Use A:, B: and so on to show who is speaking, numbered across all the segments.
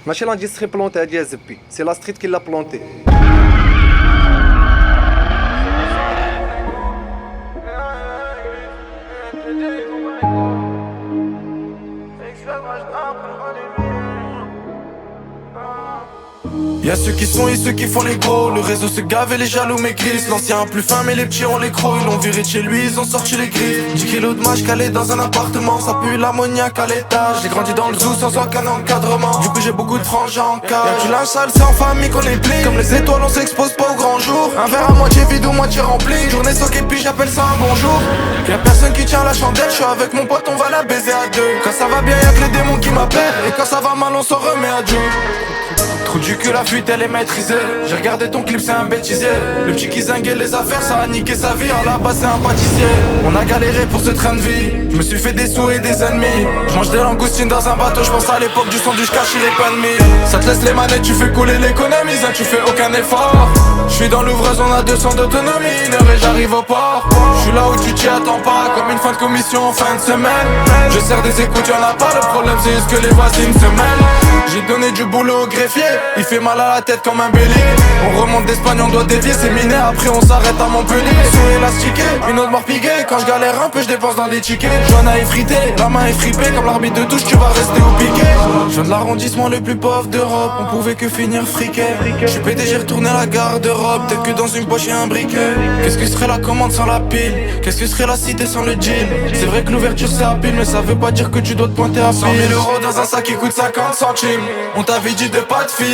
A: ماشي l'industrie plantée هادي يا زبي سي لا ستريت كي لا بلونتي.
B: Y'a ceux qui sont et ceux qui font les gros. Le réseau se gave et les jaloux maigrissent. L'ancien plus fin mais les petits ont les crocs. Ils l'ont viré de chez lui, ils ont sorti les griffes. 10 kilos de mâche calé dans un appartement. Ça pue l'ammoniaque à l'étage. J'ai grandi dans le zoo sans aucun encadrement. Du coup j'ai beaucoup de frangins en cas. Y'a du linge sale, c'est en famille qu'on est pli. Comme les étoiles on s'expose pas au grand jour. Un verre à moitié vide ou moitié rempli. Journée soquée puis j'appelle ça un bonjour. Y'a personne qui tient la chandelle. Je suis avec mon pote, on va la baiser à deux. Quand ça va bien y'a que les démons qui m'appellent. Et quand ça va mal on s'en remet à Dieu. Trou du cul, la fuite elle est maîtrisée. J'ai regardé ton clip, c'est un bêtisier. Le petit qui zinguait les affaires, ça a niqué sa vie. En là-bas c'est un pâtissier. On a galéré pour ce train de vie. Je me suis fait des sous et des ennemis. Je mange des langoustines dans un bateau. Je pense à l'époque du sandwich caché les pains de mie. Ça te laisse les manettes, tu fais couler l'économie. Ça tu fais aucun effort. Je suis dans l'ouvreuse, on a 200 d'autonomie. Une heure et j'arrive au port. Je suis là où tu t'y attends pas. Comme une fin de commission en fin de semaine. Je sers des écoutes, y'en a pas. Le problème c'est juste que les voisines se mêlent. J'ai donné du boulot au greffier. Il fait mal à la tête comme un bélier. On remonte d'Espagne, on doit dévier, c'est miné. Après on s'arrête à Montpellier. Sous élastiqué, une autre mort piquée. Quand je galère un peu, je dépense dans des tickets. Joanne a effrité, la main est fripée. Comme l'arbitre de touche, tu vas rester au piqué. Je viens de l'arrondissement le plus pauvre d'Europe. On pouvait que finir friqué. Je suis pété, j'ai retourné à la garde-robe. Peut-être que dans une poche y'a un briquet. Qu'est-ce que serait la commande sans la pile? Qu'est-ce que serait la cité sans le jean? C'est vrai que l'ouverture c'est à pile, mais ça veut pas dire que tu dois te pointer à 100 000 euros dans un sac qui coûte 50 centimes. On t'avait dit de pas te fier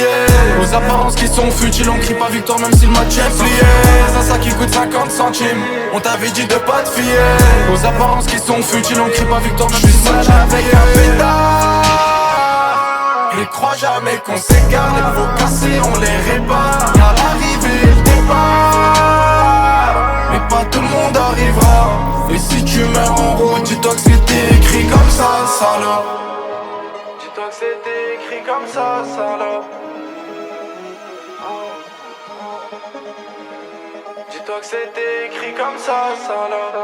B: aux apparences qui sont futiles. On crie pas victoire même si le match est plié. C'est un sac qui coûte 50 centimes. On t'avait dit de pas te fier aux apparences qui sont futiles. On crie pas victoire même si le match avec un pétard. Ils croient jamais qu'on s'égare. Les veaux cassés on les répare. Y'a l'arrivée et le départ. Mais pas tout le monde arrivera. Et si tu meurs en route, dis-toi que c'était écrit comme ça, salope. Dis-toi que c'était écrit comme ça, salope. Dis-toi que c'était écrit comme ça, salope.